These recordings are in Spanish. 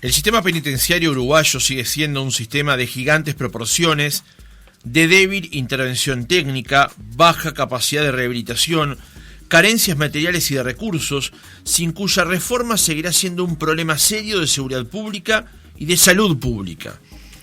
El sistema penitenciario uruguayo sigue siendo un sistema de gigantes proporciones, de débil intervención técnica, baja capacidad de rehabilitación, carencias materiales y de recursos, sin cuya reforma seguirá siendo un problema serio de seguridad pública y de salud pública.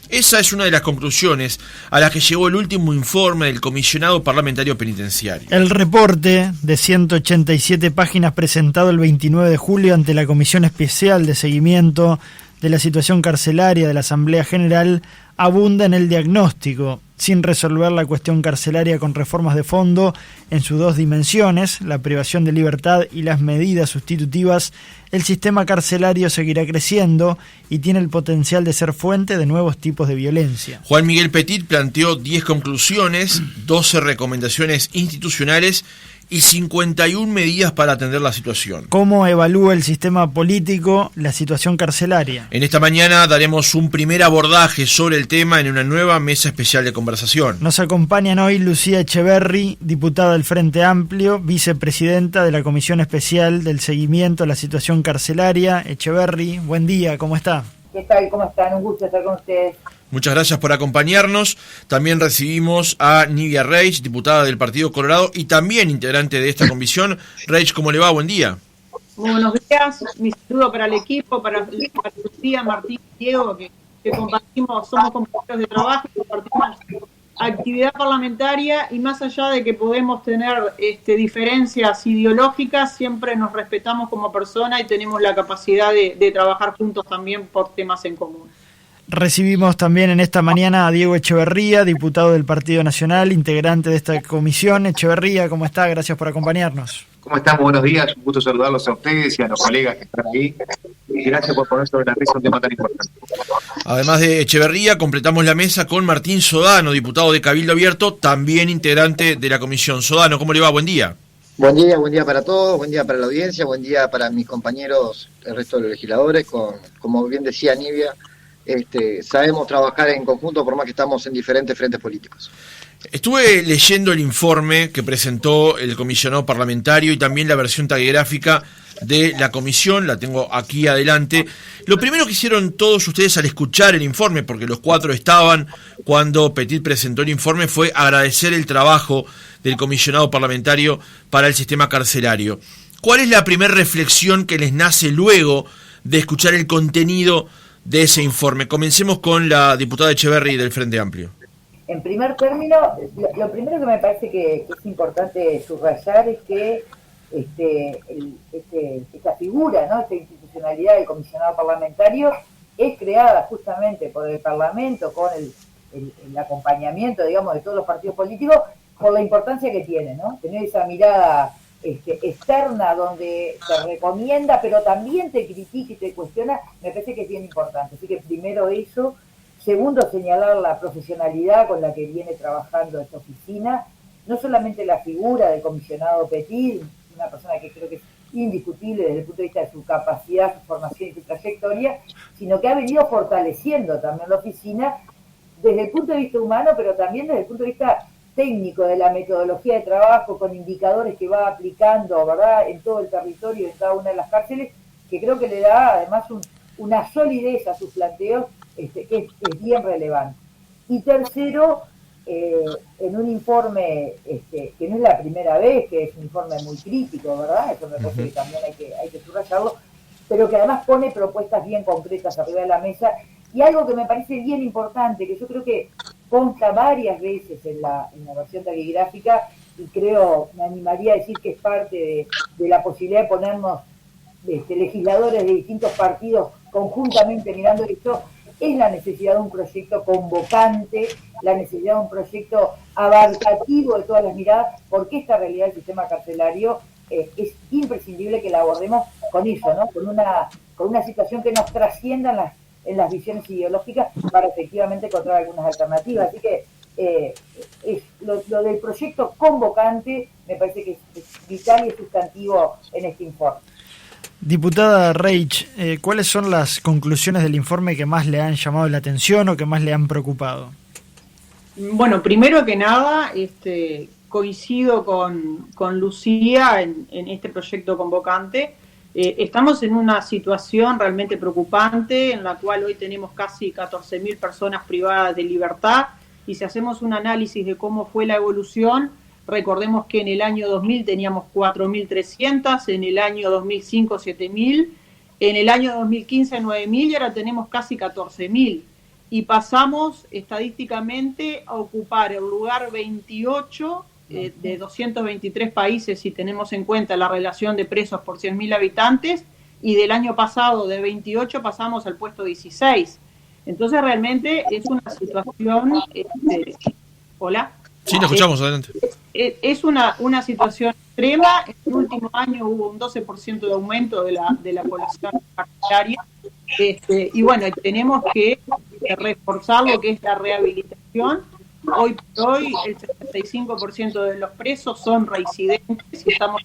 Esa es una de las conclusiones a las que llegó el último informe del Comisionado Parlamentario Penitenciario. El reporte de 187 páginas presentado el 29 de julio ante la Comisión Especial de Seguimiento de la Situación Carcelaria de la Asamblea General abunda en el diagnóstico, sin resolver la cuestión carcelaria con reformas de fondo en sus dos dimensiones, la privación de libertad y las medidas sustitutivas. El sistema carcelario seguirá creciendo y tiene el potencial de ser fuente de nuevos tipos de violencia. Juan Miguel Petit planteó 10 conclusiones, 12 recomendaciones institucionales y 51 medidas para atender la situación. ¿Cómo evalúa el sistema político la situación carcelaria? En esta mañana daremos un primer abordaje sobre el tema en una nueva mesa especial de conversación. Nos acompañan hoy Lucía Echeverri, diputada del Frente Amplio, vicepresidenta de la Comisión Especial del Seguimiento a la Situación Carcelaria. Echeverri, buen día, ¿cómo está? ¿Qué tal? ¿Cómo están? Un gusto estar con ustedes. Muchas gracias por acompañarnos. También recibimos a Nivia Reich, diputada del Partido Colorado y también integrante de esta comisión. Reich, ¿cómo le va? Buen día. Buenos días. Mi saludo para el equipo, para Lucía, Martín y Diego, que compartimos, somos compañeros de trabajo, compartimos actividad parlamentaria y más allá de que podemos tener diferencias ideológicas, siempre nos respetamos como persona y tenemos la capacidad de trabajar juntos también por temas en común. Recibimos también en esta mañana a Diego Echeverría, diputado del Partido Nacional, integrante de esta comisión. Echeverría, ¿cómo está? Gracias por acompañarnos. ¿Cómo están? Buenos días, un gusto saludarlos a ustedes y a los colegas que están ahí. Y gracias por poner sobre la mesa un tema tan importante. Además de Echeverría, completamos la mesa con Martín Sodano, diputado de Cabildo Abierto, también integrante de la comisión. Sodano, ¿cómo le va? Buen día. Buen día para todos, buen día para la audiencia, buen día para mis compañeros, el resto de los legisladores. Como bien decía Nivia, sabemos trabajar en conjunto por más que estamos en diferentes frentes políticos. Estuve leyendo el informe que presentó el comisionado parlamentario y también la versión taquigráfica de la comisión, la tengo aquí adelante. Lo primero que hicieron todos ustedes al escuchar el informe, porque los cuatro estaban cuando Petit presentó el informe, fue agradecer el trabajo del comisionado parlamentario para el sistema carcelario. ¿Cuál es la primera reflexión que les nace luego de escuchar el contenido de ese informe? Comencemos con la diputada Echeverri del Frente Amplio. En primer término, lo primero que me parece que es importante subrayar es que esta figura, ¿no? Esta institucionalidad del comisionado parlamentario es creada justamente por el Parlamento con el acompañamiento, digamos, de todos los partidos políticos por la importancia que tiene, ¿no? Tener esa mirada externa donde te recomienda, pero también te critica y te cuestiona, me parece que es bien importante. Así que primero eso. Segundo, señalar la profesionalidad con la que viene trabajando esta oficina, no solamente la figura del comisionado Petit, una persona que creo que es indiscutible desde el punto de vista de su capacidad, su formación y su trayectoria, sino que ha venido fortaleciendo también la oficina desde el punto de vista humano, pero también desde el punto de vista técnico de la metodología de trabajo, con indicadores que va aplicando, ¿verdad?, en todo el territorio, en cada una de las cárceles, que creo que le da además una solidez a sus planteos que es bien relevante. Y tercero, en un informe que no es la primera vez, que es un informe muy crítico, ¿verdad? Eso me parece que también hay que subrayarlo, pero que además pone propuestas bien concretas arriba de la mesa. Y algo que me parece bien importante, que yo creo que consta varias veces en la versión taquigráfica, y creo, me animaría a decir que es parte de la posibilidad de ponernos legisladores de distintos partidos conjuntamente mirando esto, es la necesidad de un proyecto convocante, la necesidad de un proyecto abarcativo de todas las miradas, porque esta realidad del sistema carcelario es imprescindible que la abordemos con eso, ¿no? Con una situación que nos trascienda en las visiones ideológicas para efectivamente encontrar algunas alternativas. Así que lo del proyecto convocante me parece que es vital y es sustantivo en este informe. Diputada Reich, ¿cuáles son las conclusiones del informe que más le han llamado la atención o que más le han preocupado? Bueno, primero que nada, coincido con Lucía en este proyecto convocante. Estamos en una situación realmente preocupante en la cual hoy tenemos casi 14.000 personas privadas de libertad, y si hacemos un análisis de cómo fue la evolución, recordemos que en el año 2000 teníamos 4.300, en el año 2005 7.000, en el año 2015 9.000 y ahora tenemos casi 14.000. Y pasamos estadísticamente a ocupar el lugar 28 de 223 países si tenemos en cuenta la relación de presos por 100.000 habitantes, y del año pasado de 28 pasamos al puesto 16. Entonces realmente es una situación... ¿Hola? Sí, lo escuchamos, adelante. Es una situación extrema. En el último año hubo un 12% de aumento de la población carcelaria. Y bueno, tenemos que reforzar lo que es la rehabilitación. Hoy por hoy, el 75% de los presos son reincidentes y estamos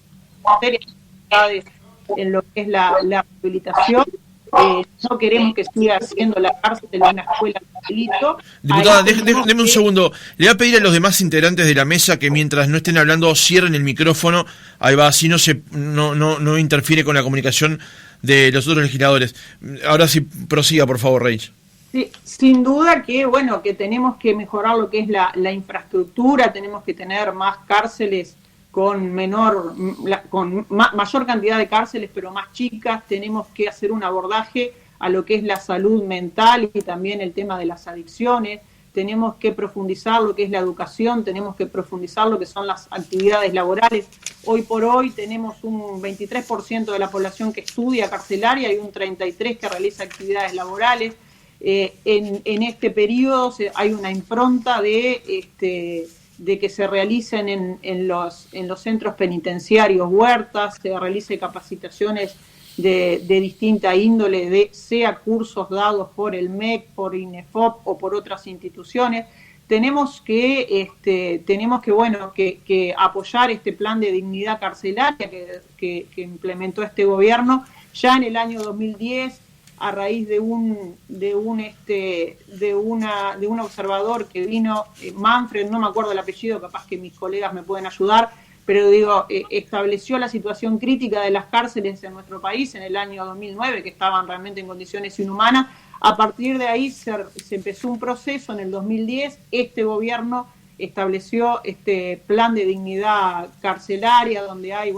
en lo que es la rehabilitación. No queremos que siga siendo la cárcel una escuela de delito. Diputada, déjeme un segundo. Le voy a pedir a los demás integrantes de la mesa que mientras no estén hablando cierren el micrófono. Ahí va, así no interfiere con la comunicación de los otros legisladores. Ahora sí, prosiga, por favor, Reich. Sí, sin duda que que tenemos que mejorar lo que es la infraestructura, tenemos que tener más cárceles con mayor cantidad de cárceles, pero más chicas. Tenemos que hacer un abordaje a lo que es la salud mental y también el tema de las adicciones. Tenemos que profundizar lo que es la educación, tenemos que profundizar lo que son las actividades laborales. Hoy por hoy tenemos un 23% de la población que estudia carcelaria y un 33% que realiza actividades laborales. En este periodo hay una impronta de que se realicen en los centros penitenciarios huertas, se realicen capacitaciones de distinta índole, sea cursos dados por el MEC, por INEFOP o por otras instituciones. Tenemos que apoyar este plan de dignidad carcelaria que implementó este gobierno ya en el año 2010, a raíz de un observador que vino, Manfred, no me acuerdo el apellido, capaz que mis colegas me pueden ayudar, pero estableció la situación crítica de las cárceles en nuestro país en el año 2009, que estaban realmente en condiciones inhumanas. A partir de ahí se empezó un proceso en el 2010, este gobierno estableció este plan de dignidad carcelaria, donde hay,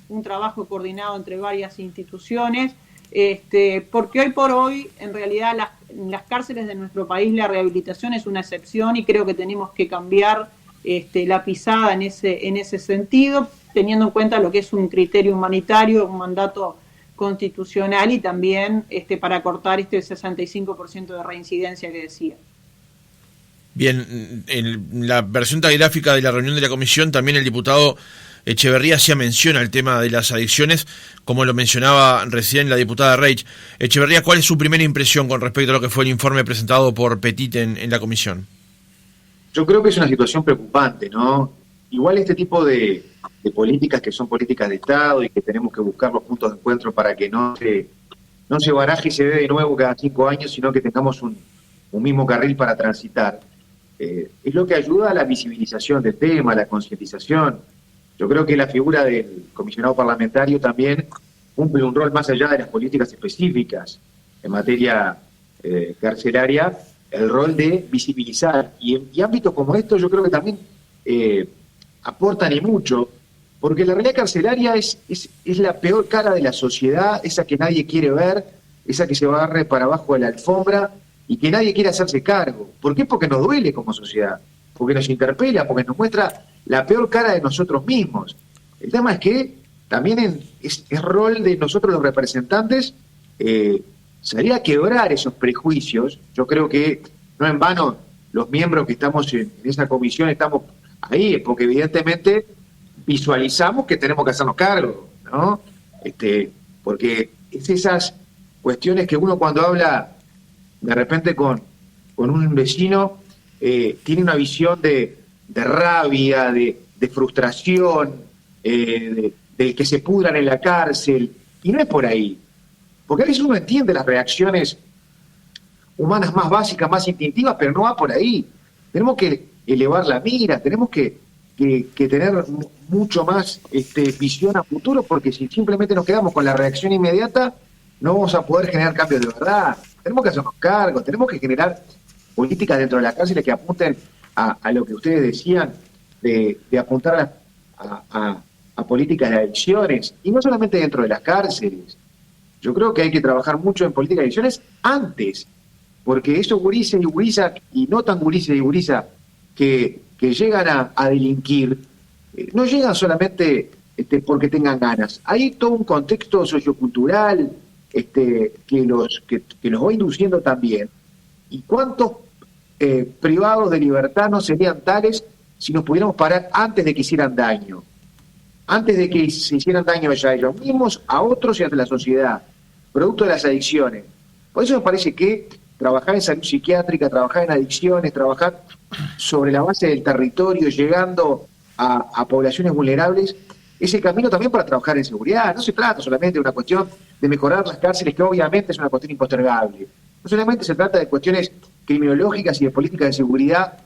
un trabajo coordinado entre varias instituciones, porque hoy por hoy, en realidad, en las cárceles de nuestro país la rehabilitación es una excepción y creo que tenemos que cambiar la pisada en ese sentido, teniendo en cuenta lo que es un criterio humanitario, un mandato constitucional y también para cortar 65% de reincidencia que decía. Bien, en la versión taquigráfica de la reunión de la comisión también el diputado Echeverría hacía mención al tema de las adicciones, como lo mencionaba recién la diputada Reich. Echeverría, ¿cuál es su primera impresión con respecto a lo que fue el informe presentado por Petit en la comisión? Yo creo que es una situación preocupante, ¿no? Igual este tipo de políticas que son políticas de Estado y que tenemos que buscar los puntos de encuentro para que no se baraje y se dé de nuevo cada 5 años, sino que tengamos un mismo carril para transitar. Es lo que ayuda a la visibilización del tema, a la concientización. Yo creo que la figura del comisionado parlamentario también cumple un rol más allá de las políticas específicas en materia carcelaria, el rol de visibilizar. Y ámbitos como estos yo creo que también aportan y mucho, porque la realidad carcelaria es la peor cara de la sociedad, esa que nadie quiere ver, esa que se barre para abajo de la alfombra y que nadie quiere hacerse cargo. ¿Por qué? Porque nos duele como sociedad, porque nos interpela, porque nos muestra la peor cara de nosotros mismos. El tema es que también es rol de nosotros los representantes salir a quebrar esos prejuicios. Yo creo que no en vano los miembros que estamos en esa comisión estamos ahí, porque evidentemente visualizamos que tenemos que hacernos cargo, ¿no? Porque es esas cuestiones que uno cuando habla de repente con un vecino tiene una visión de rabia, de frustración, de que se pudran en la cárcel, y no es por ahí, porque a veces uno entiende las reacciones humanas más básicas, más instintivas, pero no va por ahí. Tenemos que elevar la mira, tenemos que que tener mucho más visión a futuro, porque si simplemente nos quedamos con la reacción inmediata, no vamos a poder generar cambios de verdad. Tenemos que hacernos cargo, tenemos que generar políticas dentro de las cárceles que apunten a lo que ustedes decían, de apuntar a políticas de adicciones, y no solamente dentro de las cárceles. Yo creo que hay que trabajar mucho en políticas de adicciones antes, porque esos gurises y gurisas, y no tan gurises y gurisas, que llegan a delinquir, no llegan solamente porque tengan ganas. Hay todo un contexto sociocultural que los va induciendo también. ¿Y cuántos privados de libertad no serían tales si nos pudiéramos parar antes de que hicieran daño? Antes de que se hicieran daño a ellos mismos, a otros y a la sociedad, producto de las adicciones. Por eso me parece que trabajar en salud psiquiátrica, trabajar en adicciones, trabajar sobre la base del territorio, llegando a poblaciones vulnerables, es el camino también para trabajar en seguridad. No se trata solamente de una cuestión de mejorar las cárceles, que obviamente es una cuestión impostergable. No solamente se trata de cuestiones criminológicas y de políticas de seguridad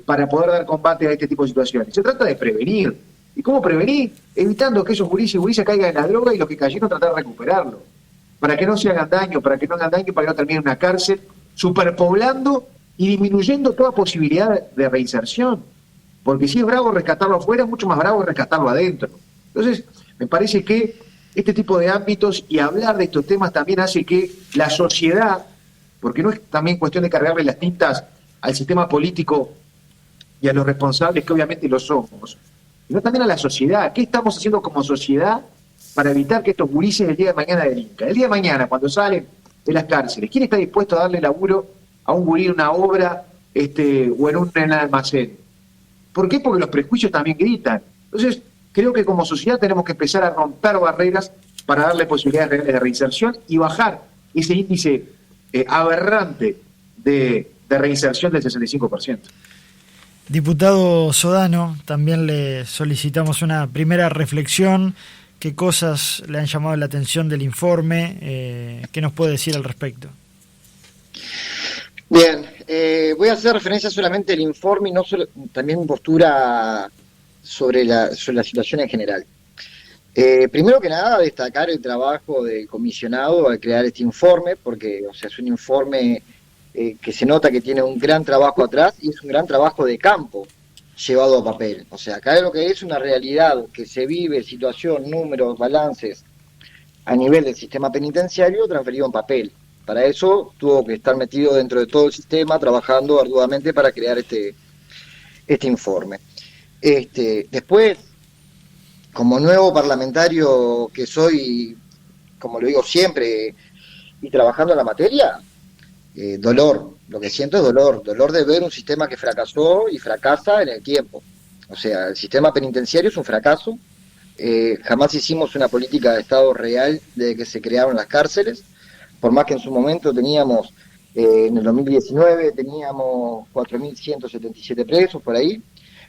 para poder dar combate a este tipo de situaciones. Se trata de prevenir. ¿Y cómo prevenir? Evitando que esos gurises y gurisas caigan en la droga y los que cayeron tratar de recuperarlo. Para que no se hagan daño, para que no terminen en una cárcel, superpoblando y disminuyendo toda posibilidad de reinserción. Porque si es bravo rescatarlo afuera, es mucho más bravo rescatarlo adentro. Entonces, me parece que este tipo de ámbitos y hablar de estos temas también hace que la sociedad, porque no es también cuestión de cargarle las tintas al sistema político y a los responsables, que obviamente lo somos, sino también a la sociedad. ¿Qué estamos haciendo como sociedad para evitar que estos gurises el día de mañana delincan? El día de mañana, cuando salen de las cárceles, ¿quién está dispuesto a darle laburo a un gurí en una obra o en un almacén? ¿Por qué? Porque los prejuicios también gritan. Entonces, creo que como sociedad tenemos que empezar a romper barreras para darle posibilidades reales de reinserción y bajar ese índice aberrante de reinserción del 65%. Diputado Sodano, también le solicitamos una primera reflexión. ¿Qué cosas le han llamado la atención del informe? ¿Qué nos puede decir al respecto? Bien, voy a hacer referencia solamente al informe y no solo, también mi postura sobre la situación en general. Primero que nada, destacar el trabajo del comisionado al crear este informe, porque es un informe que se nota que tiene un gran trabajo atrás y es un gran trabajo de campo llevado a papel. Acá lo que es una realidad que se vive, situación, números, balances a nivel del sistema penitenciario transferido en papel. Para eso tuvo que estar metido dentro de todo el sistema, trabajando arduamente para crear este informe. Después, como nuevo parlamentario que soy, como lo digo siempre, y trabajando en la materia, dolor. Lo que siento es dolor de ver un sistema que fracasó y fracasa en el tiempo. El sistema penitenciario es un fracaso. Jamás hicimos una política de Estado real desde que se crearon las cárceles. Por más que en su momento teníamos, en el 2019, teníamos 4.177 presos, por ahí,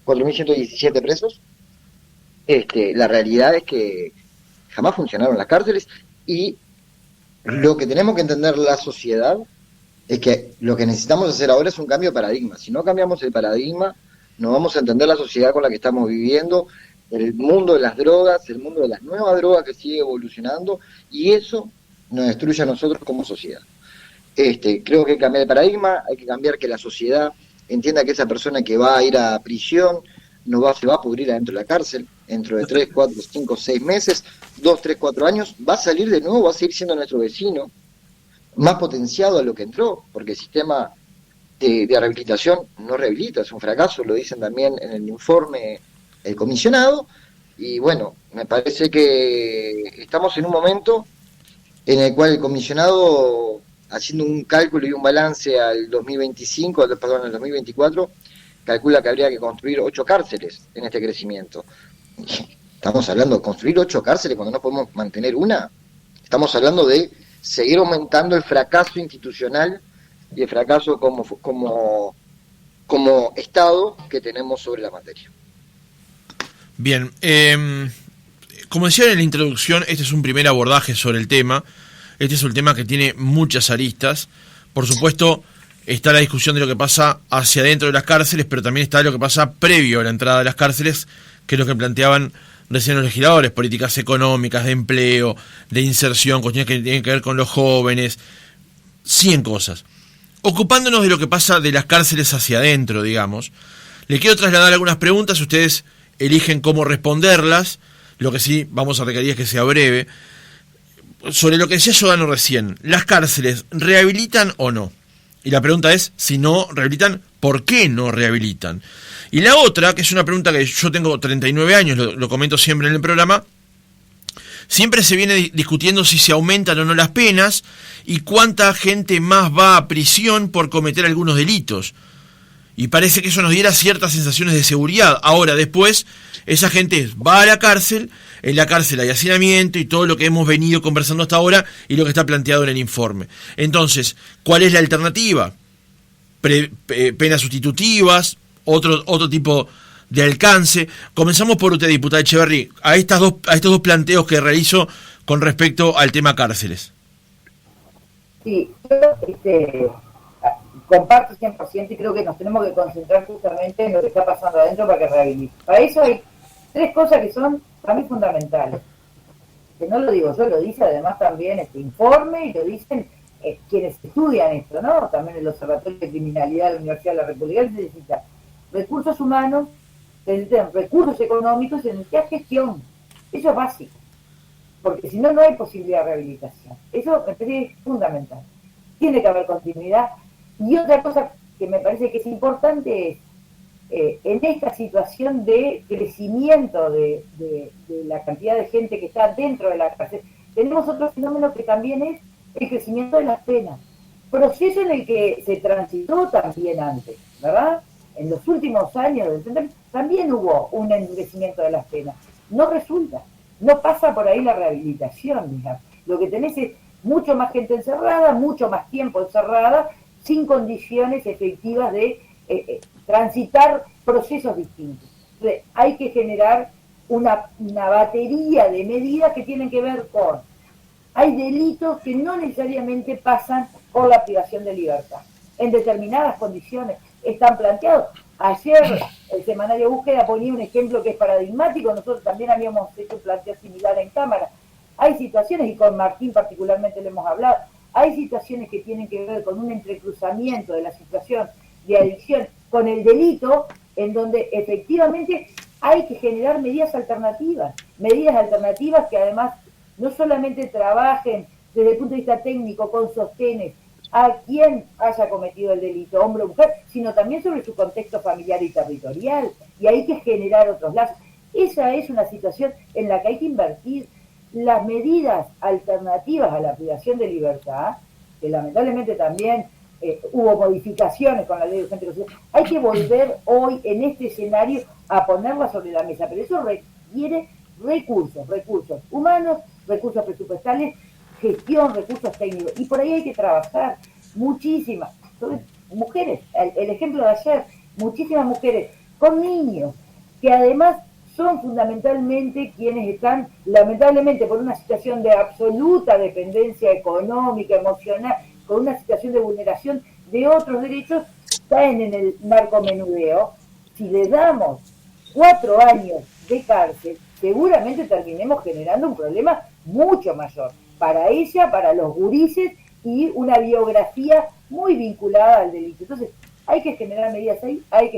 4.117 presos. La realidad es que jamás funcionaron las cárceles y lo que tenemos que entender la sociedad es que lo que necesitamos hacer ahora es un cambio de paradigma. Si no cambiamos el paradigma, no vamos a entender la sociedad con la que estamos viviendo, el mundo de las drogas, el mundo de las nuevas drogas que sigue evolucionando, y eso nos destruye a nosotros como sociedad. Creo que hay que cambiar el paradigma, hay que cambiar que la sociedad entienda que esa persona que va a ir a prisión se va a pudrir adentro de la cárcel, dentro de 3, 4, 5, 6 meses, 2, 3, 4 años, va a salir de nuevo, va a seguir siendo nuestro vecino, más potenciado a lo que entró, porque el sistema de rehabilitación no rehabilita, es un fracaso, lo dicen también en el informe el comisionado, y bueno, me parece que estamos en un momento en el cual el comisionado, haciendo un cálculo y un balance al 2024, calcula que habría que construir 8 cárceles en este crecimiento. Estamos hablando de construir 8 cárceles cuando no podemos mantener una. Estamos hablando de seguir aumentando el fracaso institucional y el fracaso como Estado que tenemos sobre la materia. Bien, como decía en la introducción, este es un primer abordaje sobre el tema. Este es un tema que tiene muchas aristas. Por supuesto, está la discusión de lo que pasa hacia adentro de las cárceles, pero también está lo que pasa previo a la entrada de las cárceles, que es lo que planteaban recién los legisladores, políticas económicas, de empleo, de inserción, cuestiones que tienen que ver con los jóvenes, 100 cosas. Ocupándonos de lo que pasa de las cárceles hacia adentro, digamos, le quiero trasladar algunas preguntas, ustedes eligen cómo responderlas, lo que sí vamos a requerir es que sea breve. Sobre lo que decía Giordano recién, ¿las cárceles rehabilitan o no? Y la pregunta es, si no rehabilitan, ¿por qué no rehabilitan? Y la otra, que es una pregunta que yo tengo 39 años, lo comento siempre en el programa, siempre se viene discutiendo si se aumentan o no las penas y cuánta gente más va a prisión por cometer algunos delitos. Y parece que eso nos diera ciertas sensaciones de seguridad. Ahora, después, esa gente va a la cárcel, en la cárcel hay hacinamiento y todo lo que hemos venido conversando hasta ahora y lo que está planteado en el informe. Entonces, ¿cuál es la alternativa? Penas sustitutivas, otro tipo de alcance. Comenzamos por usted, diputada Echeverri, a estos dos planteos que realizo con respecto al tema cárceles. Sí, yo comparto 100% y creo que nos tenemos que concentrar justamente en lo que está pasando adentro para que rehabilite. Para eso hay 3 cosas que son para mí fundamentales. Que no lo digo yo, lo dice además también este informe y lo dicen quienes estudian esto, ¿no? También el Observatorio de Criminalidad de la Universidad de la República. Se necesita recursos humanos, se necesitan recursos económicos, se necesita gestión. Eso es básico. Porque si no, no hay posibilidad de rehabilitación. Eso me parece fundamental. Tiene que haber continuidad. Y otra cosa que me parece que es importante es, en esta situación de crecimiento de la cantidad de gente que está dentro de la cárcel, tenemos otro fenómeno que también es el crecimiento de las penas. Proceso en el que se transitó también antes, ¿verdad? En los últimos años también hubo un endurecimiento de las penas. No resulta, no pasa por ahí la rehabilitación, digamos. Lo que tenés es mucho más gente encerrada, mucho más tiempo encerrada, sin condiciones efectivas de transitar procesos distintos. Entonces, hay que generar una batería de medidas que tienen que ver con... Hay delitos que no necesariamente pasan por la privación de libertad. En determinadas condiciones están planteados. Ayer el semanario Búsqueda ponía un ejemplo que es paradigmático, nosotros también habíamos hecho un planteo similar en Cámara. Hay situaciones, y con Martín particularmente le hemos hablado, hay situaciones que tienen que ver con un entrecruzamiento de la situación de adicción con el delito, en donde efectivamente hay que generar medidas alternativas que además no solamente trabajen desde el punto de vista técnico con sostenes a quien haya cometido el delito, hombre o mujer, sino también sobre su contexto familiar y territorial, y hay que generar otros lazos. Esa es una situación en la que hay que invertir. Las medidas alternativas a la privación de libertad, que lamentablemente también hubo modificaciones con la ley de urgente consideración, hay que volver hoy en este escenario a ponerlas sobre la mesa, pero eso requiere recursos humanos, recursos presupuestales, gestión, recursos técnicos, y por ahí hay que trabajar muchísimas, sobre mujeres, el ejemplo de ayer, muchísimas mujeres con niños, que además son fundamentalmente quienes están, lamentablemente, por una situación de absoluta dependencia económica, emocional, con una situación de vulneración de otros derechos, caen en el narcomenudeo. Si les damos 4 años de cárcel, seguramente terminemos generando un problema mucho mayor para ella, para los gurises, y una biografía muy vinculada al delito. Entonces, hay que generar medidas ahí, hay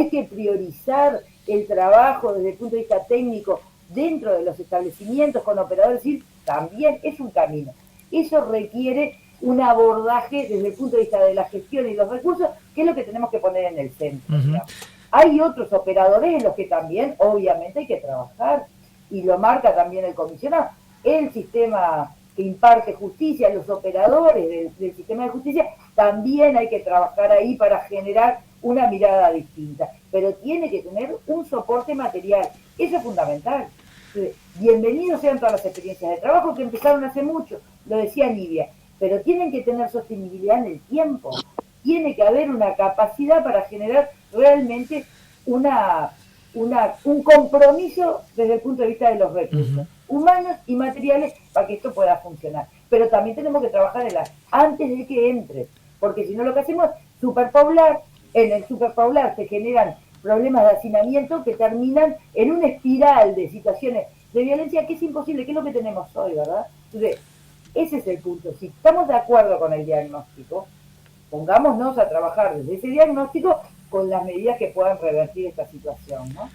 que priorizar el trabajo desde el punto de vista técnico dentro de los establecimientos con operadores, es decir, también es un camino. Eso requiere un abordaje desde el punto de vista de la gestión y los recursos, que es lo que tenemos que poner en el centro. Uh-huh. Hay otros operadores en los que también, obviamente, hay que trabajar, y lo marca también el comisionado. El sistema que imparte justicia, los operadores del sistema de justicia, también hay que trabajar ahí para generar una mirada distinta, pero tiene que tener un soporte material. Eso es fundamental. Bienvenidos sean todas las experiencias de trabajo que empezaron hace mucho, lo decía Nidia, pero tienen que tener sostenibilidad en el tiempo. Tiene que haber una capacidad para generar realmente un compromiso desde el punto de vista de los recursos humanos y materiales para que esto pueda funcionar. Pero también tenemos que trabajar antes de que entre, porque si no lo que hacemos es superpoblar, en el superpoblar se generan problemas de hacinamiento que terminan en una espiral de situaciones de violencia que es imposible, que es lo que tenemos hoy, ¿verdad? Entonces, ese es el punto. Si estamos de acuerdo con el diagnóstico, pongámonos a trabajar desde ese diagnóstico con las medidas que puedan revertir esta situación, ¿no?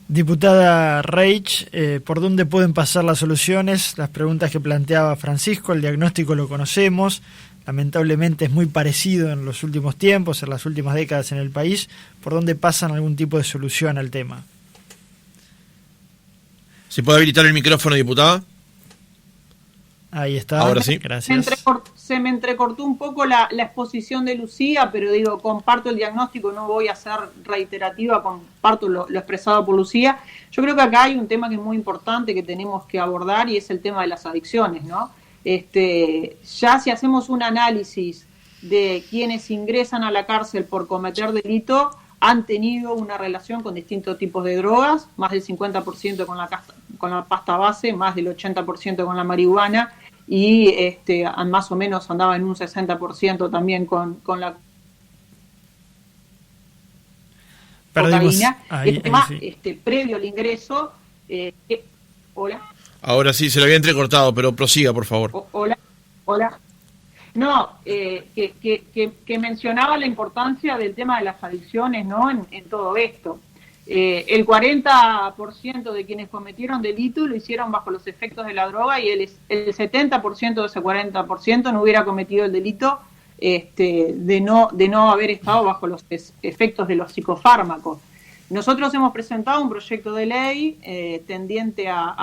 Diputada Reich, ¿por dónde pueden pasar las soluciones? Las preguntas que planteaba Francisco, el diagnóstico lo conocemos, lamentablemente es muy parecido en los últimos tiempos, en las últimas décadas en el país. ¿Por dónde pasan algún tipo de solución al tema? ¿Se puede habilitar el micrófono, diputada? Ahí está. Ahora sí. Gracias. Se me entrecortó un poco la exposición de Lucía, pero digo, comparto el diagnóstico, no voy a ser reiterativa, comparto lo expresado por Lucía. Yo creo que acá hay un tema que es muy importante que tenemos que abordar y es el tema de las adicciones, ¿no? Ya si hacemos un análisis de quienes ingresan a la cárcel por cometer delito, han tenido una relación con distintos tipos de drogas, más del 50% con la pasta base, más del 80% con la marihuana y más o menos andaba en un 60% también con la cocaína. Previo al ingreso, hola. Ahora sí, se lo había entrecortado, pero prosiga, por favor. Hola. No, que mencionaba la importancia del tema de las adicciones, ¿no? En todo esto. El 40% de quienes cometieron delito lo hicieron bajo los efectos de la droga y el 70% de ese 40% no hubiera cometido el delito de no haber estado bajo los efectos de los psicofármacos. Nosotros hemos presentado un proyecto de ley tendiente a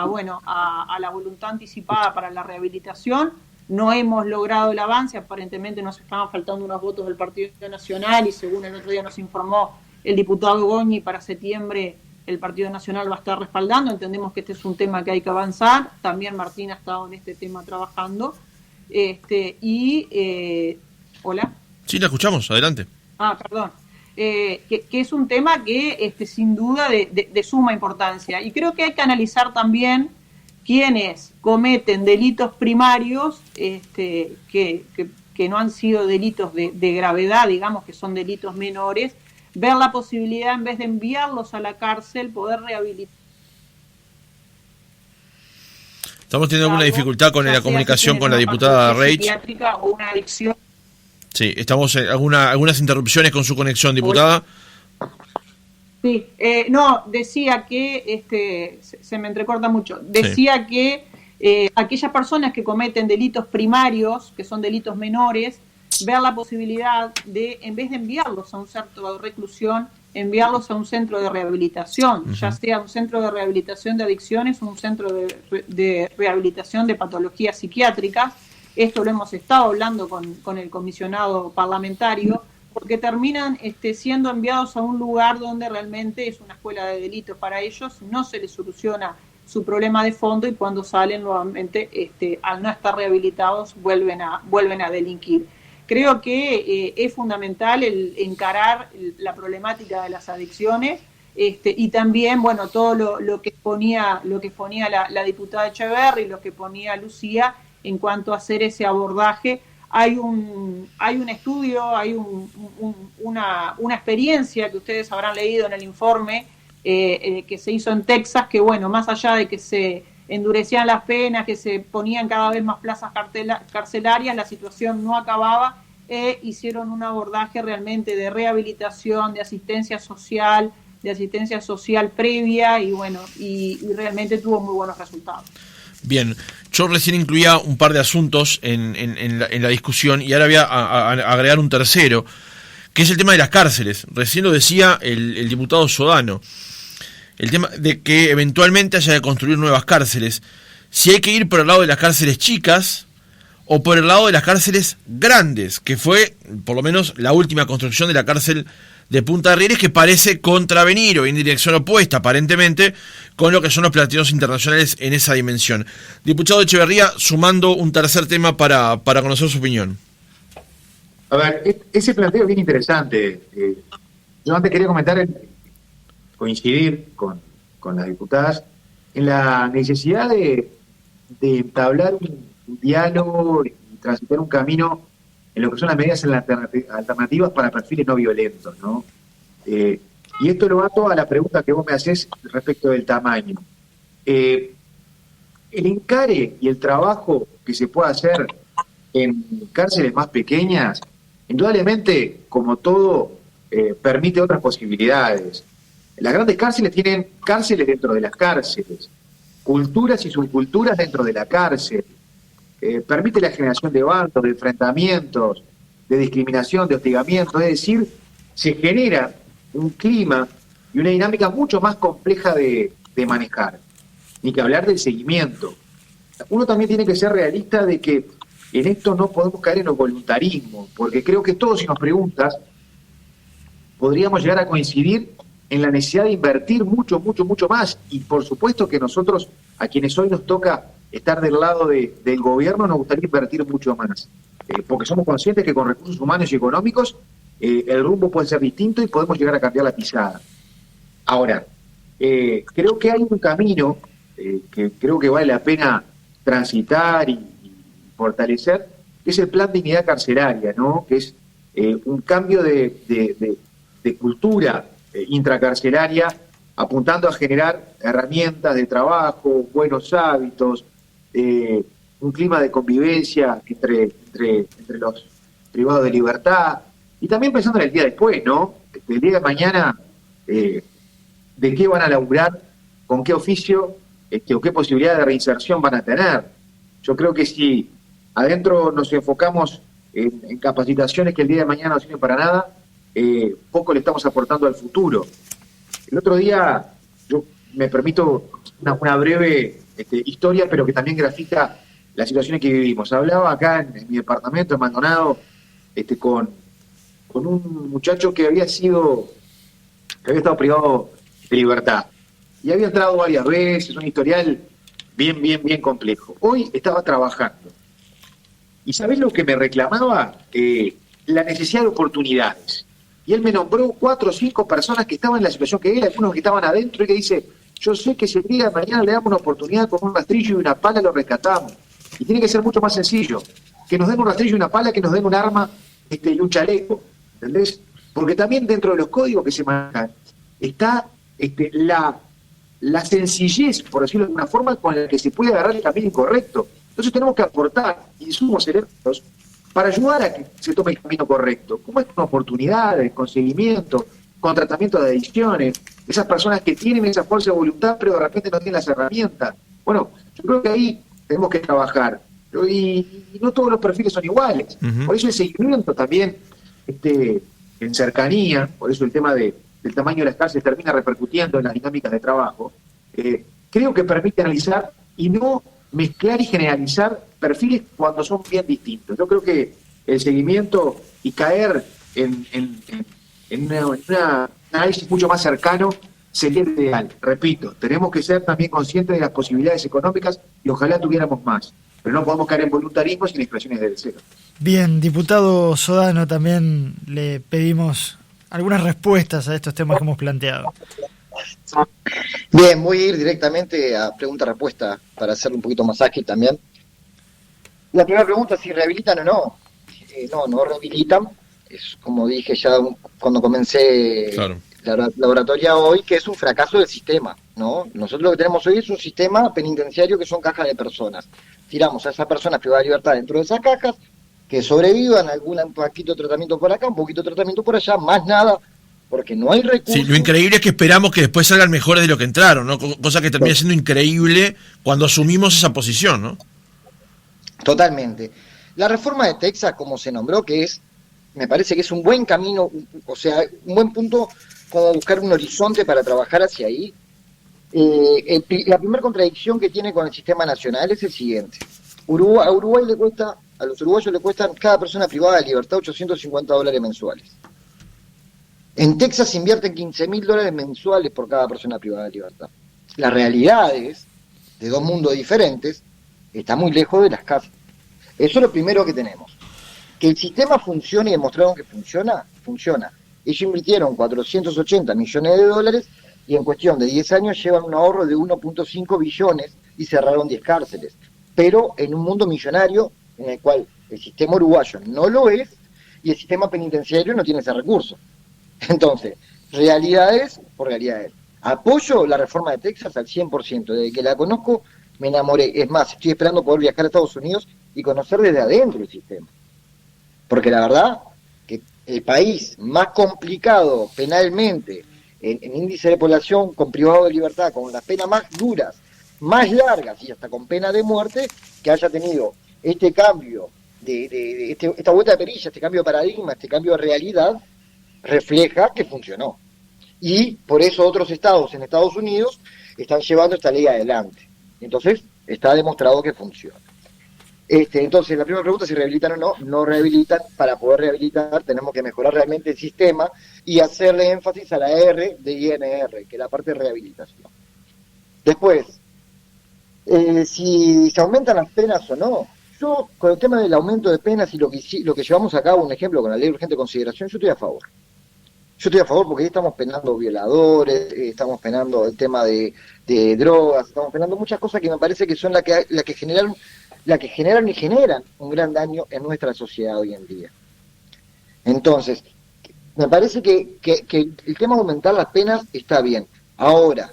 la voluntad anticipada para la rehabilitación. No hemos logrado el avance, aparentemente nos estaban faltando unos votos del Partido Nacional y según el otro día nos informó el diputado Goñi, para septiembre el Partido Nacional va a estar respaldando. Entendemos que este es un tema que hay que avanzar. También Martín ha estado en este tema trabajando. ¿Hola? Sí, la escuchamos, adelante. Perdón. Que es un tema que sin duda de suma importancia. Y creo que hay que analizar también quienes cometen delitos primarios que no han sido delitos de gravedad, digamos que son delitos menores, ver la posibilidad, en vez de enviarlos a la cárcel, poder rehabilitar. Estamos teniendo alguna dificultad con la comunicación con la diputada Reich. O una adicción. Sí, estamos en algunas interrupciones con su conexión, diputada. Sí, decía que, se me entrecorta mucho, decía que aquellas personas que cometen delitos primarios, que son delitos menores, ver la posibilidad de, en vez de enviarlos a un centro de reclusión, enviarlos a un centro de rehabilitación, ya sea un centro de rehabilitación de adicciones o un centro de rehabilitación de patologías psiquiátricas. Esto lo hemos estado hablando con el comisionado parlamentario, porque terminan siendo enviados a un lugar donde realmente es una escuela de delitos para ellos, no se les soluciona su problema de fondo y cuando salen nuevamente, al no estar rehabilitados, vuelven a delinquir. Creo que es fundamental el encarar la problemática de las adicciones y también, bueno, todo lo que ponía la diputada Echeverri, lo que ponía Lucía en cuanto a hacer ese abordaje. Hay un estudio, hay una experiencia que ustedes habrán leído en el informe que se hizo en Texas, que bueno, más allá de que se endurecían las penas, que se ponían cada vez más plazas carcelarias, la situación no acababa, hicieron un abordaje realmente de rehabilitación, de asistencia social previa y bueno, y realmente tuvo muy buenos resultados. Bien, yo recién incluía un par de asuntos en la discusión y ahora voy a agregar un tercero, que es el tema de las cárceles. Recién lo decía el diputado Sodano, el tema de que eventualmente haya de construir nuevas cárceles. Si hay que ir por el lado de las cárceles chicas o por el lado de las cárceles grandes, que fue por lo menos la última construcción de la cárcel de Punta de Rieles, que parece contravenir o en dirección opuesta, aparentemente, con lo que son los planteos internacionales en esa dimensión. Diputado Echeverría, sumando un tercer tema para conocer su opinión. A ver, ese planteo es bien interesante. Yo antes quería coincidir con las diputadas en la necesidad de entablar un diálogo y transitar un camino en lo que son las medidas alternativas para perfiles no violentos, ¿no? Y esto lo ato a la pregunta que vos me hacés respecto del tamaño. El encare y el trabajo que se puede hacer en cárceles más pequeñas, indudablemente, como todo, permite otras posibilidades. Las grandes cárceles tienen cárceles dentro de las cárceles, culturas y subculturas dentro de la cárcel. Permite la generación de bandos, de enfrentamientos, de discriminación, de hostigamiento, es decir, se genera un clima y una dinámica mucho más compleja de manejar, ni que hablar del seguimiento. Uno también tiene que ser realista de que en esto no podemos caer en los voluntarismos, porque creo que todos, si nos preguntas, podríamos llegar a coincidir en la necesidad de invertir mucho, mucho, mucho más, y por supuesto que nosotros, a quienes hoy nos toca estar del lado del gobierno, nos gustaría invertir mucho más, porque somos conscientes que con recursos humanos y económicos el rumbo puede ser distinto y podemos llegar a cambiar la pisada. Ahora, creo que hay un camino que creo que vale la pena transitar y fortalecer, que es el plan de dignidad carcelaria, ¿no? Que es un cambio de cultura intracarcelaria, apuntando a generar herramientas de trabajo, buenos hábitos, un clima de convivencia entre los privados de libertad, y también pensando en el día después, ¿no? El día de mañana, de qué van a laburar, con qué oficio, o qué posibilidad de reinserción van a tener. Yo creo que si adentro nos enfocamos en capacitaciones que el día de mañana no sirven para nada, poco le estamos aportando al futuro. El otro día, yo me permito una breve historia, pero que también grafica las situaciones que vivimos. Hablaba acá en mi departamento, en Maldonado, con un muchacho que había estado privado de libertad. Y había entrado varias veces, un historial bien complejo. Hoy estaba trabajando. ¿Y sabés lo que me reclamaba? La necesidad de oportunidades. Y él me nombró 4 o 5 personas que estaban en la situación que él, algunos que estaban adentro, y que dice, yo sé que si el día de mañana le damos una oportunidad con un rastrillo y una pala, lo rescatamos. Y tiene que ser mucho más sencillo. Que nos den un rastrillo y una pala, que nos den un arma y un chaleco. ¿Entendés? Porque también dentro de los códigos que se manejan está la sencillez, por decirlo de alguna forma, con la que se puede agarrar el camino incorrecto. Entonces tenemos que aportar insumos elementos para ayudar a que se tome el camino correcto. Como es con oportunidades, con seguimiento, con tratamiento de adicciones, esas personas que tienen esa fuerza de voluntad pero de repente no tienen las herramientas. Bueno, yo creo que ahí tenemos que trabajar. Y no todos los perfiles son iguales. Uh-huh. Por eso el seguimiento también en cercanía, por eso el tema del tamaño de las cárceles termina repercutiendo en las dinámicas de trabajo, creo que permite analizar y no mezclar y generalizar perfiles cuando son bien distintos. Yo creo que el seguimiento y caer en un análisis mucho más cercano sería el ideal. Repito, tenemos que ser también conscientes de las posibilidades económicas y ojalá tuviéramos más, pero no podemos caer en voluntarismos y en expresiones de deseo. Bien, diputado Sodano, también le pedimos algunas respuestas a estos temas que hemos planteado. Bien, voy a ir directamente a pregunta-respuesta para hacerlo un poquito más ágil también. La primera pregunta es si rehabilitan o no. No rehabilitan. Es como dije ya cuando comencé la laboratoria hoy, que es un fracaso del sistema, ¿no? Nosotros lo que tenemos hoy es un sistema penitenciario que son cajas de personas. Tiramos a esas personas privadas de libertad dentro de esas cajas, que sobrevivan, un poquito de tratamiento por acá, un poquito de tratamiento por allá, más nada, porque no hay recursos. Sí, lo increíble es que esperamos que después salgan mejores de lo que entraron, ¿no? Cosa que termina siendo increíble cuando asumimos esa posición, ¿no? Totalmente. La reforma de Texas, como se nombró, me parece que es un buen camino, o sea, un buen punto como buscar un horizonte para trabajar hacia ahí. La primera contradicción que tiene con el sistema nacional es el siguiente. A los uruguayos le cuestan cada persona privada de libertad $850 mensuales. En Texas se invierten $15.000 mensuales por cada persona privada de libertad. Las realidades de dos mundos diferentes está muy lejos de las casas. Eso es lo primero que tenemos. Que el sistema funcione y demostraron que funciona. Ellos invirtieron $480 millones y en cuestión de 10 años llevan un ahorro de 1.5 billones y cerraron 10 cárceles. Pero en un mundo millonario en el cual el sistema uruguayo no lo es y el sistema penitenciario no tiene ese recurso. Entonces, realidades por realidades. Apoyo la reforma de Texas al 100%. Desde que la conozco me enamoré. Es más, estoy esperando poder viajar a Estados Unidos y conocer desde adentro el sistema. Porque la verdad que el país más complicado penalmente, en índice de población con privado de libertad, con las penas más duras, más largas y hasta con pena de muerte, que haya tenido este cambio, esta vuelta de perilla, este cambio de paradigma, este cambio de realidad, refleja que funcionó. Y por eso otros estados en Estados Unidos están llevando esta ley adelante. Entonces, está demostrado que funciona. Entonces, la primera pregunta es si rehabilitan o no. No rehabilitan. Para poder rehabilitar tenemos que mejorar realmente el sistema y hacerle énfasis a la R de INR, que es la parte de rehabilitación. Después, si se aumentan las penas o no. Yo, con el tema del aumento de penas y lo que llevamos a cabo, un ejemplo con la ley de urgente consideración, yo estoy a favor. Yo estoy a favor porque ahí estamos penando violadores, estamos penando el tema de drogas, estamos penando muchas cosas que me parece que son las que generan y generan un gran daño en nuestra sociedad hoy en día. Entonces, me parece que el tema de aumentar las penas está bien. Ahora,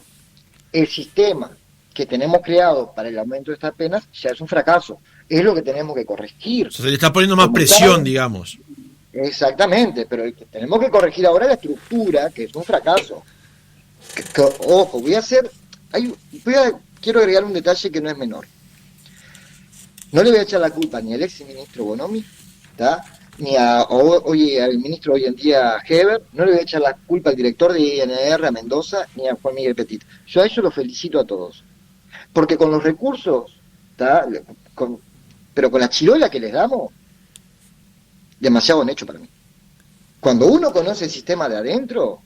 el sistema que tenemos creado para el aumento de estas penas ya es un fracaso. Es lo que tenemos que corregir. O sea, se le está poniendo más presión, digamos. Exactamente, pero tenemos que corregir ahora la estructura, que es un fracaso. Ojo, quiero agregar un detalle que no es menor. No le voy a echar la culpa ni al ex ministro Bonomi, ¿tá? Ni al ministro hoy en día Heber, no le voy a echar la culpa al director de INR, a Mendoza, ni a Juan Miguel Petit. Yo a ellos los felicito a todos. Porque con los recursos, ¿tá? Pero con la chirola que les damos, demasiado han hecho para mí. Cuando uno conoce el sistema de adentro,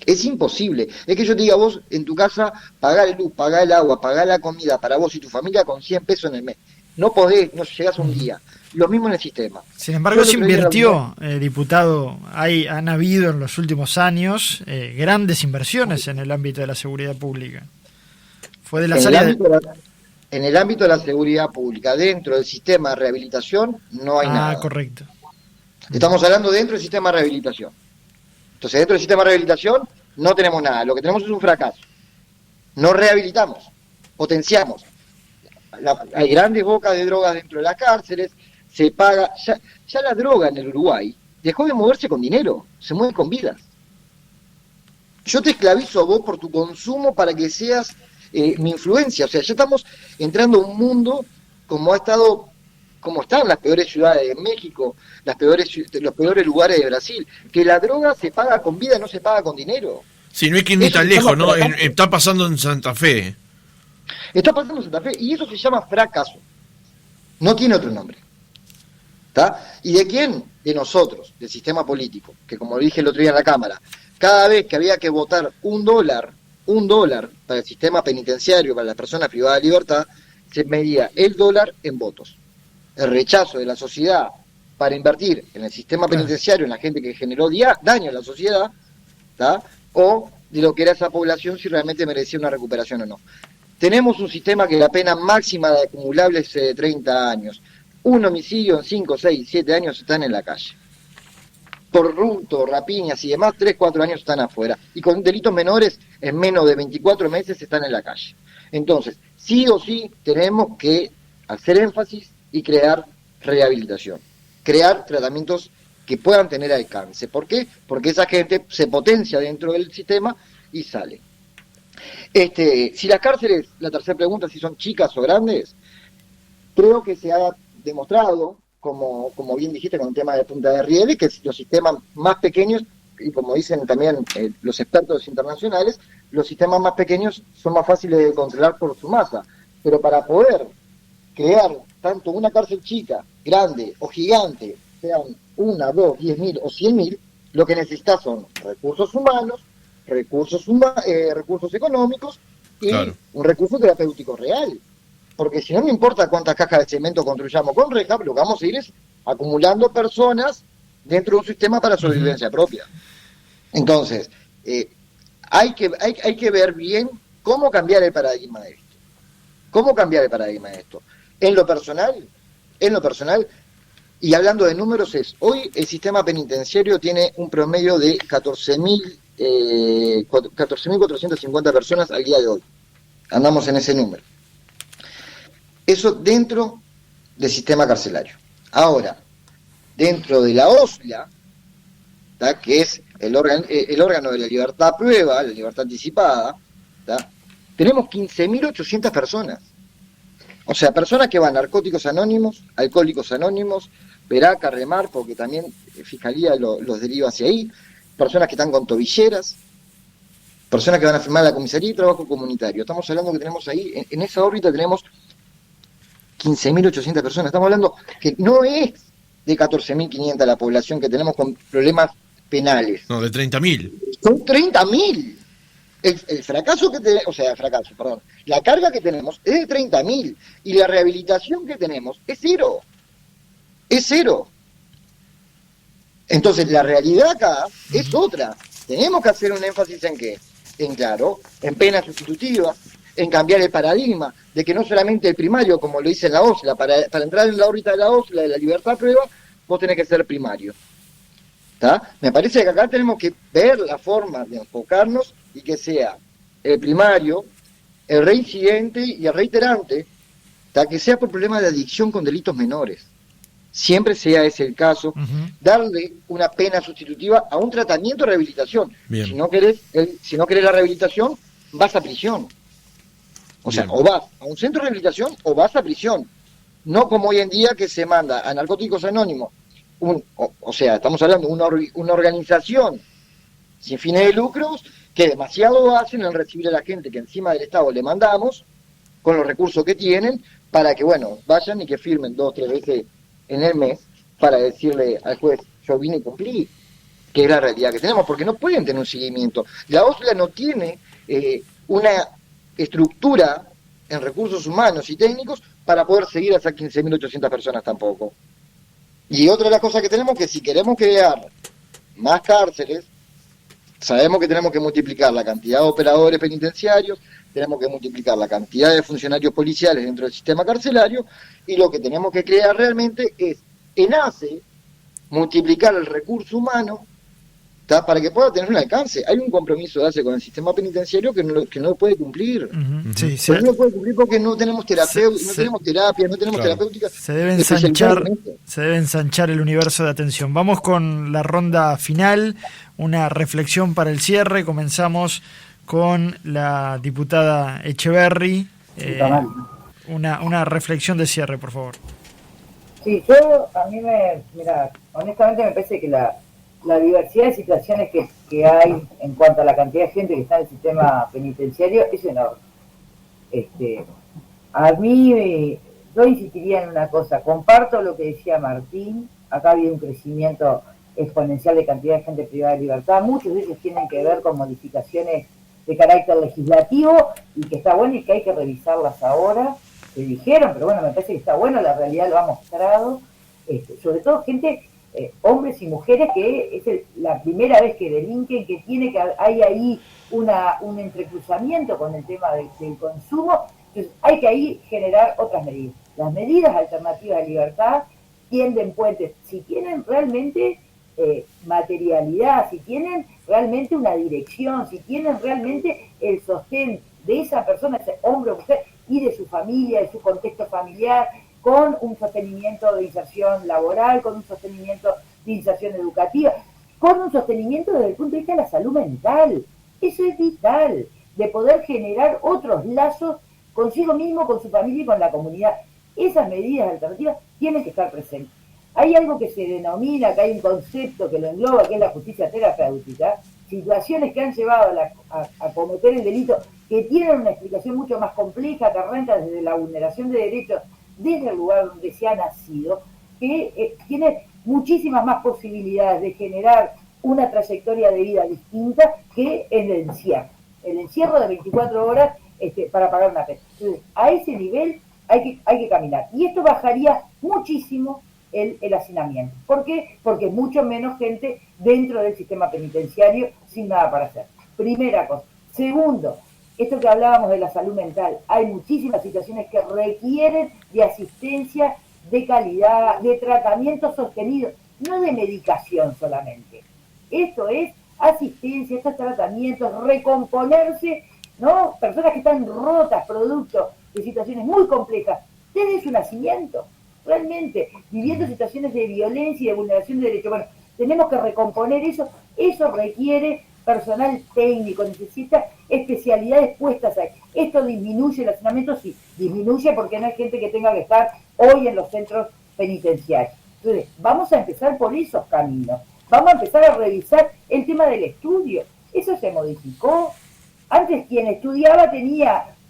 es imposible. Es que yo te diga, vos en tu casa pagá la luz, pagá el agua, pagá la comida para vos y tu familia con 100 pesos en el mes. No podés, no llegás un día. Lo mismo en el sistema. Sin embargo, se invirtió, diputado, han habido en los últimos años grandes inversiones en el ámbito de la seguridad pública. Fue de las áreas en el ámbito de la seguridad pública, dentro del sistema de rehabilitación, no hay nada. Ah, correcto. Estamos hablando dentro del sistema de rehabilitación. Entonces, dentro del sistema de rehabilitación no tenemos nada. Lo que tenemos es un fracaso. No rehabilitamos, potenciamos. Hay grandes bocas de drogas dentro de las cárceles, se paga. Ya la droga en el Uruguay dejó de moverse con dinero, se mueve con vidas. Yo te esclavizo a vos por tu consumo para que seas mi influencia. O sea, ya estamos entrando a un mundo como están las peores ciudades de México, los peores lugares de Brasil, que la droga se paga con vida, no se paga con dinero. Sí, no hay que ir ni tan lejos, ¿no? Está pasando en Santa Fe. Está pasando en Santa Fe, y eso se llama fracaso. No tiene otro nombre. ¿Está? ¿Y de quién? De nosotros, del sistema político, que como dije el otro día en la Cámara, cada vez que había que votar $1 para el sistema penitenciario, para las personas privadas de libertad, se medía el dólar en votos. El rechazo de la sociedad para invertir en el sistema penitenciario, en la gente que generó daño a la sociedad, ¿tá? O de lo que era esa población, si realmente merecía una recuperación o no. Tenemos un sistema que la pena máxima de acumulable es de 30 años. Un homicidio en 5, 6, 7 años están en la calle. Por hurto, rapiñas y demás, 3, 4 años están afuera. Y con delitos menores, en menos de 24 meses están en la calle. Entonces, sí o sí, tenemos que hacer énfasis y crear rehabilitación. Crear tratamientos que puedan tener alcance. ¿Por qué? Porque esa gente se potencia dentro del sistema y sale. Si las cárceles, la tercera pregunta, si son chicas o grandes, creo que se ha demostrado, como bien dijiste con el tema de Punta de Rieles, que los sistemas más pequeños, y como dicen también los expertos internacionales, los sistemas más pequeños son más fáciles de controlar por su masa. Pero para poder crear tanto una cárcel chica, grande o gigante, sean 1, 2, 10.000 o 100.000, lo que necesitas son recursos humanos, recursos económicos y un recurso terapéutico real. Porque si no me importa cuántas cajas de cemento construyamos con rehab, lo que vamos a ir es acumulando personas dentro de un sistema para sobrevivencia propia. Entonces, hay que ver bien cómo cambiar el paradigma de esto. En lo personal, en lo personal, y hablando de números, hoy el sistema penitenciario tiene un promedio de 14.450 personas al día de hoy. Andamos en ese número. Eso dentro del sistema carcelario. Ahora, dentro de la OSLA, ¿tá?, que es el órgano de la libertad a prueba, la libertad anticipada, ¿tá?, tenemos 15.800 personas. O sea, personas que van a Narcóticos Anónimos, Alcohólicos Anónimos, Veraca, Remar, porque también Fiscalía los deriva hacia ahí, personas que están con tobilleras, personas que van a firmar la comisaría y trabajo comunitario. Estamos hablando que tenemos ahí, en esa órbita tenemos 15.800 personas. Estamos hablando que no es de 14.500 la población que tenemos con problemas penales. No, de 30.000. Son 30.000. El fracaso que tenemos, la carga que tenemos es de 30.000 y la rehabilitación que tenemos es cero. Es cero. Entonces la realidad acá es otra. Tenemos que hacer un énfasis en qué, en penas sustitutivas, en cambiar el paradigma de que no solamente el primario, como lo dice en la OSLA, para entrar en la órbita de la OSLA, de la libertad a prueba, vos tenés que ser primario. ¿Tá? Me parece que acá tenemos que ver la forma de enfocarnos y que sea el primario, el reincidente y el reiterante, ¿tá?, que sea por problemas de adicción con delitos menores. Siempre sea ese el caso, darle una pena sustitutiva a un tratamiento de rehabilitación. Bien. Si no querés la rehabilitación, vas a prisión. O sea, o vas a un centro de rehabilitación o vas a prisión. No como hoy en día que se manda a Narcóticos Anónimos, o sea, estamos hablando de una organización sin fines de lucros que demasiado hacen en recibir a la gente que encima del Estado le mandamos, con los recursos que tienen, para que, bueno, vayan y que firmen 2 o 3 veces en el mes para decirle al juez, yo vine y cumplí, que es la realidad que tenemos, porque no pueden tener un seguimiento. La OSLA no tiene una estructura en recursos humanos y técnicos para poder seguir a esas 15.800 personas tampoco. Y otra de las cosas que tenemos, que si queremos crear más cárceles, sabemos que tenemos que multiplicar la cantidad de operadores penitenciarios, tenemos que multiplicar la cantidad de funcionarios policiales dentro del sistema carcelario, y lo que tenemos que crear realmente es, en ACE, multiplicar el recurso humano, ¿tá?, para que pueda tener un alcance. Hay un compromiso de ACE con el sistema penitenciario que no lo puede cumplir. Sí, no lo puede cumplir porque no tenemos terapia, no tenemos terapéuticas. Se debe ensanchar el universo de atención. Vamos con la ronda final, una reflexión para el cierre. Comenzamos con la diputada Echeverri. Una reflexión de cierre, por favor. Sí, honestamente me parece que la diversidad de situaciones que hay en cuanto a la cantidad de gente que está en el sistema penitenciario es enorme. A mí, yo insistiría en una cosa, comparto lo que decía Martín, acá había un crecimiento exponencial de cantidad de gente privada de libertad, muchos de ellos tienen que ver con modificaciones de carácter legislativo y que está bueno y que hay que revisarlas ahora, se dijeron, pero bueno, me parece que está bueno, la realidad lo ha mostrado, sobre todo gente, hombres y mujeres, que es la primera vez que delinquen, que hay ahí un entrecruzamiento con el tema del consumo. Entonces hay que ahí generar otras medidas. Las medidas alternativas de libertad tienden puentes, si tienen realmente materialidad, si tienen realmente una dirección, si tienen realmente el sostén de esa persona, ese hombre o mujer, y de su familia, de su contexto familiar, con un sostenimiento de inserción laboral, con un sostenimiento de inserción educativa, con un sostenimiento desde el punto de vista de la salud mental. Eso es vital, de poder generar otros lazos consigo mismo, con su familia y con la comunidad. Esas medidas alternativas tienen que estar presentes. Hay algo que se denomina, que hay un concepto que lo engloba, que es la justicia terapéutica, situaciones que han llevado a cometer el delito, que tienen una explicación mucho más compleja, que arranca desde la vulneración de derechos, desde el lugar donde se ha nacido, que tiene muchísimas más posibilidades de generar una trayectoria de vida distinta que el encierro de 24 horas para pagar una pena. Entonces, a ese nivel hay que caminar. Y esto bajaría muchísimo el hacinamiento. ¿Por qué? Porque mucho menos gente dentro del sistema penitenciario sin nada para hacer. Primera cosa. Segundo, esto que hablábamos de la salud mental, hay muchísimas situaciones que requieren de asistencia de calidad, de tratamiento sostenido, no de medicación solamente. Esto es asistencia, estos tratamientos, recomponerse, ¿no? Personas que están rotas, producto de situaciones muy complejas, desde su nacimiento, realmente, viviendo situaciones de violencia y de vulneración de derechos. Bueno, tenemos que recomponer eso requiere personal técnico, necesita especialidades puestas ahí. ¿Esto disminuye el hacinamiento? Sí, disminuye porque no hay gente que tenga que estar hoy en los centros penitenciarios. Entonces, vamos a empezar por esos caminos. Vamos a empezar a revisar el tema del estudio. Eso se modificó. Antes quien estudiaba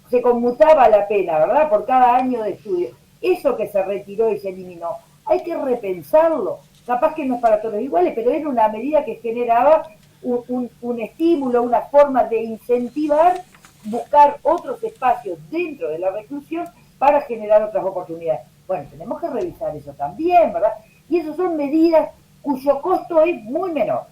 se conmutaba la pena, ¿verdad? Por cada año de estudio. Eso que se retiró y se eliminó, hay que repensarlo. Capaz que no es para todos iguales, pero era una medida que generaba un estímulo, una forma de incentivar, buscar otros espacios dentro de la reclusión para generar otras oportunidades. Bueno, tenemos que revisar eso también, ¿verdad? Y esas son medidas cuyo costo es muy menor.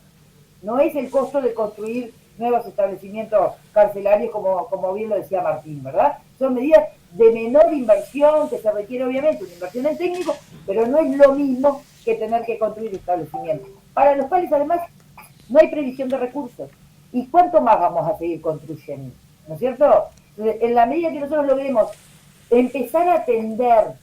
No es el costo de construir nuevos establecimientos carcelarios, como bien lo decía Martín, ¿verdad? Son medidas de menor inversión, que se requiere obviamente una inversión en técnico, pero no es lo mismo que tener que construir establecimientos, para los cuales además no hay previsión de recursos. ¿Y cuánto más vamos a seguir construyendo? ¿No es cierto? En la medida que nosotros logremos empezar a atender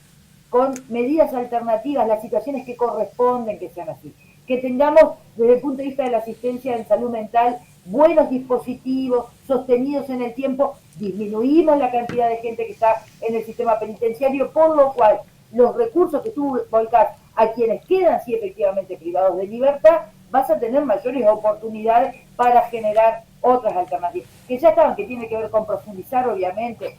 con medidas alternativas las situaciones que corresponden que sean así, que tengamos desde el punto de vista de la asistencia en salud mental buenos dispositivos sostenidos en el tiempo, disminuimos la cantidad de gente que está en el sistema penitenciario, por lo cual los recursos que tú volcás a quienes quedan sí efectivamente privados de libertad, vas a tener mayores oportunidades para generar otras alternativas, que ya estaban, que tiene que ver con profundizar obviamente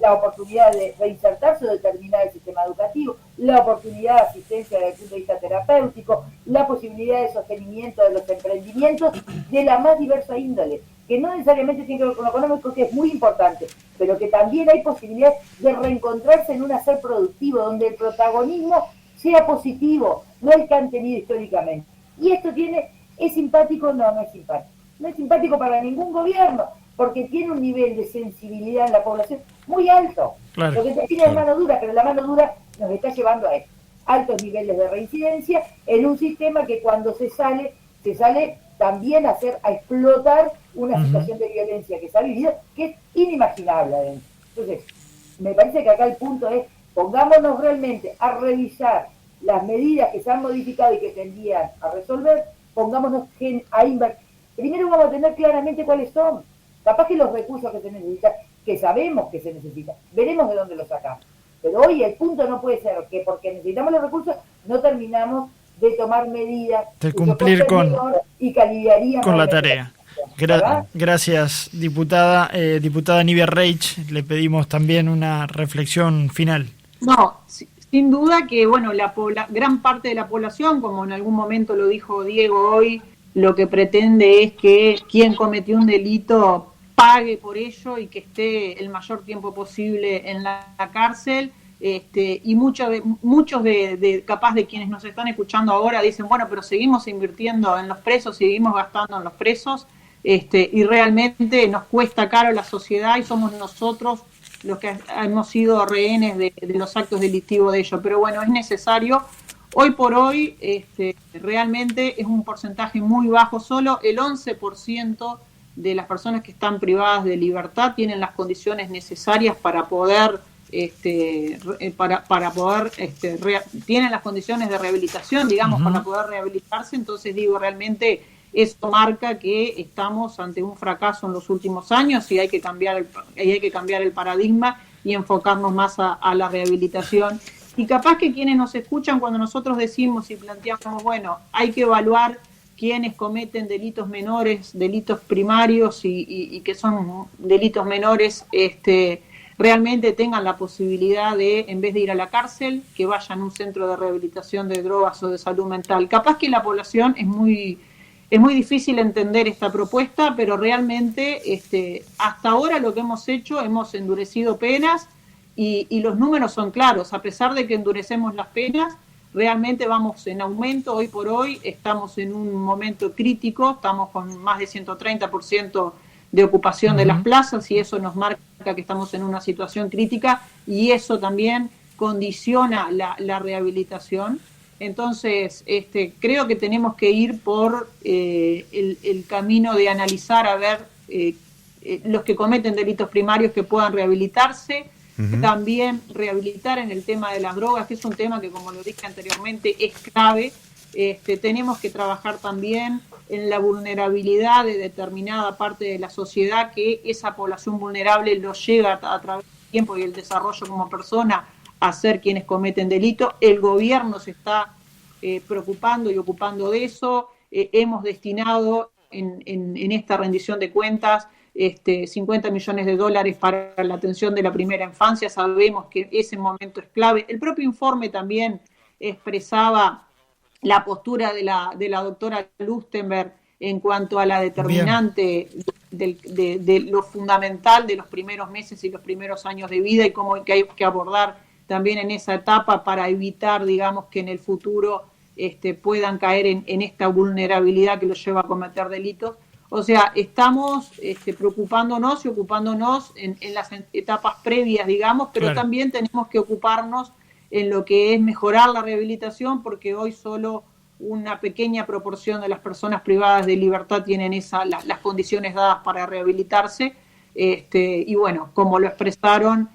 la oportunidad de reinsertarse o de terminar el sistema educativo, la oportunidad de asistencia desde el punto de vista terapéutico, la posibilidad de sostenimiento de los emprendimientos de la más diversa índole, que no necesariamente tiene que ver con lo económico, que es muy importante, pero que también hay posibilidad de reencontrarse en un hacer productivo, donde el protagonismo sea positivo, no el que han tenido históricamente. Y esto ¿es simpático? No es simpático. No es simpático para ningún gobierno, porque tiene un nivel de sensibilidad en la población muy alto. Claro. Lo que se tiene es mano dura, pero la mano dura nos está llevando a altos niveles de reincidencia en un sistema que cuando se sale también a explotar una situación de violencia que se ha vivido, que es inimaginable adentro. Entonces, me parece que acá el punto es, pongámonos realmente a revisar las medidas que se han modificado y que tendían a resolver, pongámonos a invertir. Primero vamos a tener claramente cuáles son. Capaz que los recursos que se necesitan, que sabemos que se necesitan, veremos de dónde los sacamos. Pero hoy el punto no puede ser que porque necesitamos los recursos no terminamos de tomar medidas de cumplir y que aliviarían con la tarea. Gracias, diputada. Diputada Nivia Reich, le pedimos también una reflexión final. No, sin duda que bueno, la gran parte de la población, como en algún momento lo dijo Diego hoy, lo que pretende es que quien cometió un delito pague por ello y que esté el mayor tiempo posible en la cárcel. Y muchos de capaz de quienes nos están escuchando ahora dicen, bueno, pero seguimos invirtiendo en los presos, seguimos gastando en los presos, y realmente nos cuesta caro a la sociedad y somos nosotros los que hemos sido rehenes de los actos delictivos de ellos. Pero bueno, es necesario. Hoy por hoy realmente es un porcentaje muy bajo, solo el 11% de las personas que están privadas de libertad tienen las condiciones necesarias para poder tienen las condiciones de rehabilitación, digamos, para poder rehabilitarse. Entonces digo, realmente eso marca que estamos ante un fracaso en los últimos años y hay que cambiar el paradigma y enfocarnos más a la rehabilitación. Y capaz que quienes nos escuchan cuando nosotros decimos y planteamos, bueno, hay que evaluar quienes cometen delitos menores, delitos primarios y que son delitos menores, realmente tengan la posibilidad de, en vez de ir a la cárcel, que vayan a un centro de rehabilitación de drogas o de salud mental. Capaz que la población es muy difícil entender esta propuesta, pero realmente hasta ahora lo que hemos hecho, hemos endurecido penas y los números son claros. A pesar de que endurecemos las penas, realmente vamos en aumento. Hoy por hoy estamos en un momento crítico, estamos con más de 130% de ocupación de las plazas y eso nos marca que estamos en una situación crítica y eso también condiciona la rehabilitación. Entonces, creo que tenemos que ir por el camino de analizar, a ver, los que cometen delitos primarios que puedan rehabilitarse, también rehabilitar en el tema de las drogas, que es un tema que, como lo dije anteriormente, es clave. Tenemos que trabajar también en la vulnerabilidad de determinada parte de la sociedad, que esa población vulnerable lo lleva a través del tiempo y el desarrollo como persona a ser quienes cometen delitos. El gobierno se está preocupando y ocupando de eso. Hemos destinado en esta rendición de cuentas $50 millones para la atención de la primera infancia. Sabemos que ese momento es clave. El propio informe también expresaba la postura de la doctora Lustenberg en cuanto a la determinante de lo fundamental de los primeros meses y los primeros años de vida, y cómo hay que abordar también en esa etapa para evitar, digamos, que en el futuro puedan caer en esta vulnerabilidad que los lleva a cometer delitos. O sea, estamos preocupándonos y ocupándonos en las etapas previas, digamos, pero claro, también tenemos que ocuparnos en lo que es mejorar la rehabilitación, porque hoy solo una pequeña proporción de las personas privadas de libertad tienen las condiciones dadas para rehabilitarse, y bueno, como lo expresaron,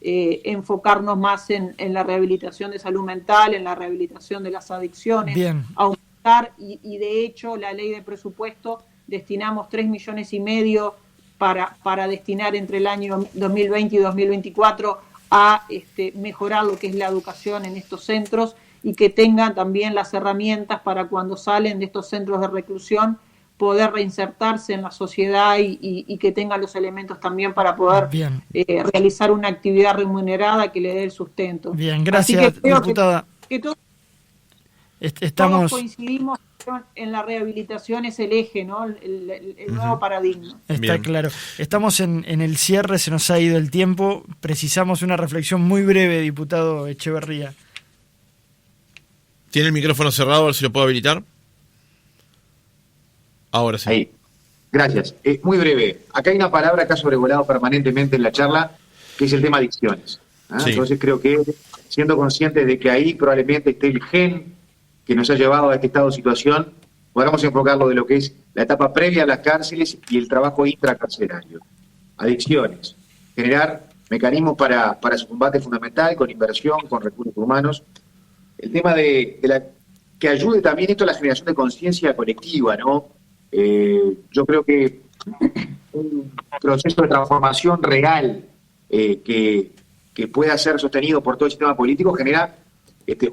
enfocarnos más en la rehabilitación de salud mental, en la rehabilitación de las adicciones, bien, aumentar, y de hecho la ley de presupuesto destinamos 3,5 millones para destinar entre el año 2020 y 2024 a mejorar lo que es la educación en estos centros, y que tengan también las herramientas para, cuando salen de estos centros de reclusión, poder reinsertarse en la sociedad y que tengan los elementos también para poder realizar una actividad remunerada que le dé el sustento. Bien, gracias, diputada. Que todos Estamos... coincidimos en la rehabilitación, es el eje, ¿no? El nuevo paradigma. Está claro. Estamos en el cierre, se nos ha ido el tiempo. Precisamos una reflexión muy breve, diputado Echeverría. ¿Tiene el micrófono cerrado? A ver si lo puedo habilitar. Ahora sí. Ahí. Gracias. Muy breve. Acá hay una palabra que ha sobrevolado permanentemente en la charla, que es el tema adicciones. Sí. Entonces creo que, siendo conscientes de que ahí probablemente esté el gen que nos ha llevado a este estado de situación, podamos enfocarlo de lo que es la etapa previa a las cárceles y el trabajo intracarcelario. Adicciones. Generar mecanismos para su combate fundamental, con inversión, con recursos humanos. El tema de que ayude también esto a la generación de conciencia colectiva, ¿no? Yo creo que un proceso de transformación real que pueda ser sostenido por todo el sistema político genera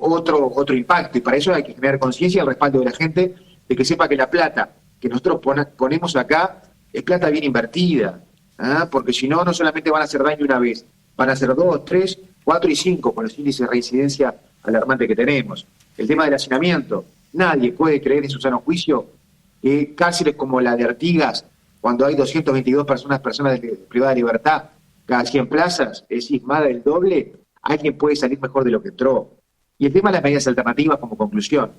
otro impacto, y para eso hay que generar conciencia y el respaldo de la gente, de que sepa que la plata que nosotros ponemos acá es plata bien invertida, porque si no, no solamente van a hacer daño una vez, van a hacer 2, 3, 4 y 5 con los índices de reincidencia alarmante que tenemos. El tema del hacinamiento. Nadie puede creer en su sano juicio que cárceles como la de Artigas, cuando hay 222 personas privadas de libertad cada 100 plazas, es decir, más del doble, alguien puede salir mejor de lo que entró. Y el tema de las medidas alternativas como conclusión.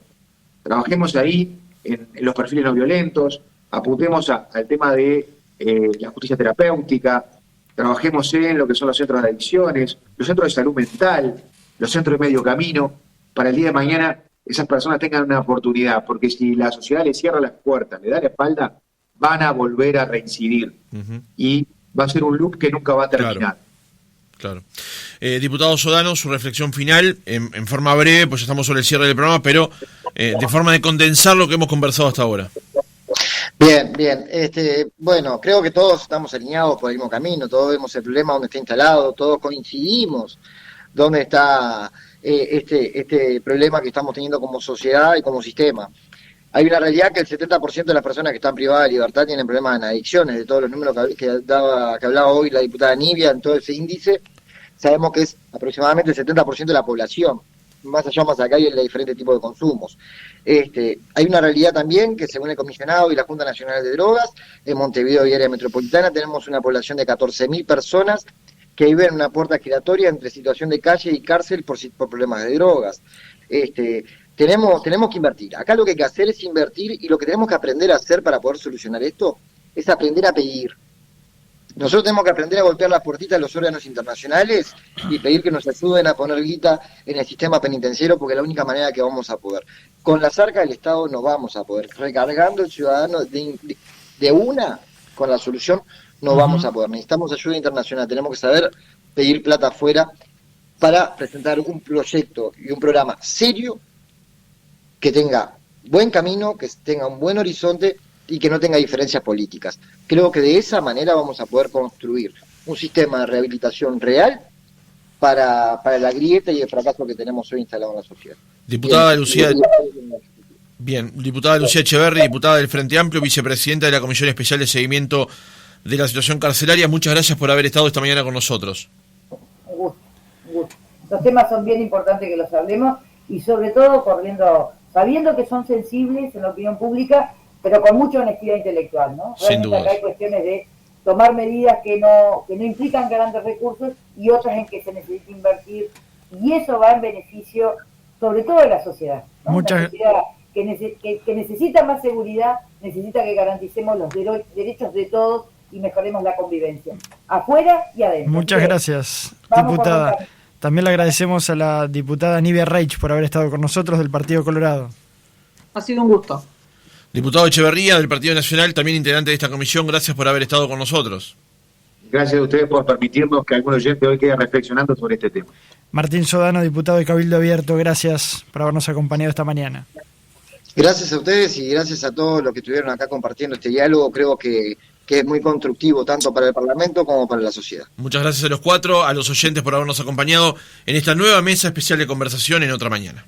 Trabajemos ahí en los perfiles no violentos, apuntemos al tema de la justicia terapéutica, trabajemos en lo que son los centros de adicciones, los centros de salud mental, los centros de medio camino, para el día de mañana esas personas tengan una oportunidad, porque si la sociedad les cierra las puertas, le da la espalda, van a volver a reincidir. Y va a ser un loop que nunca va a terminar. Claro. Diputado Sodano, su reflexión final, en forma breve, pues ya estamos sobre el cierre del programa, pero de forma de condensar lo que hemos conversado hasta ahora. Bien. Bueno, creo que todos estamos alineados por el mismo camino, todos vemos el problema donde está instalado, todos coincidimos dónde está este problema que estamos teniendo como sociedad y como sistema. Hay una realidad que el 70% de las personas que están privadas de libertad tienen problemas en adicciones, de todos los números que hablaba hoy la diputada Nibia, en todo ese índice, sabemos que es aproximadamente el 70% de la población, más allá más acá hay diferentes tipos de consumos. Hay una realidad también que, según el comisionado y la Junta Nacional de Drogas, en Montevideo y área metropolitana tenemos una población de 14.000 personas que viven en una puerta giratoria entre situación de calle y cárcel por problemas de drogas. Tenemos que invertir. Acá lo que hay que hacer es invertir, y lo que tenemos que aprender a hacer para poder solucionar esto es aprender a pedir. Nosotros tenemos que aprender a golpear las puertitas de los órganos internacionales y pedir que nos ayuden a poner guita en el sistema penitenciario, porque es la única manera que vamos a poder. Con las arcas del Estado no vamos a poder. Recargando el ciudadano de una, con la solución, no vamos a poder. Necesitamos ayuda internacional. Tenemos que saber pedir plata afuera para presentar un proyecto y un programa serio que tenga buen camino, que tenga un buen horizonte y que no tenga diferencias políticas. Creo que de esa manera vamos a poder construir un sistema de rehabilitación real para la grieta y el fracaso que tenemos hoy instalado en la sociedad. Diputada Lucía Echeverri, diputada del Frente Amplio, vicepresidenta de la Comisión Especial de Seguimiento de la Situación Carcelaria, muchas gracias por haber estado esta mañana con nosotros. Un gusto, un gusto. Los temas son bien importantes que los hablemos y sobre todo sabiendo que son sensibles en la opinión pública, pero con mucha honestidad intelectual, ¿no? Sin duda. Acá hay cuestiones de tomar medidas que no implican grandes recursos y otras en que se necesita invertir, y eso va en beneficio sobre todo de la sociedad, ¿no? Una sociedad que necesita más seguridad, necesita que garanticemos los derechos de todos y mejoremos la convivencia, afuera y adentro. Muchas gracias, diputada. También le agradecemos a la diputada Nivia Reich por haber estado con nosotros del Partido Colorado. Ha sido un gusto. Diputado Echeverría del Partido Nacional, también integrante de esta comisión, gracias por haber estado con nosotros. Gracias a ustedes por permitirnos que algún oyente hoy quede reflexionando sobre este tema. Martín Sodano, diputado de Cabildo Abierto, gracias por habernos acompañado esta mañana. Gracias a ustedes y gracias a todos los que estuvieron acá compartiendo este diálogo. Creo que es muy constructivo tanto para el Parlamento como para la sociedad. Muchas gracias a los cuatro, a los oyentes por habernos acompañado en esta nueva mesa especial de conversación en Otra Mañana.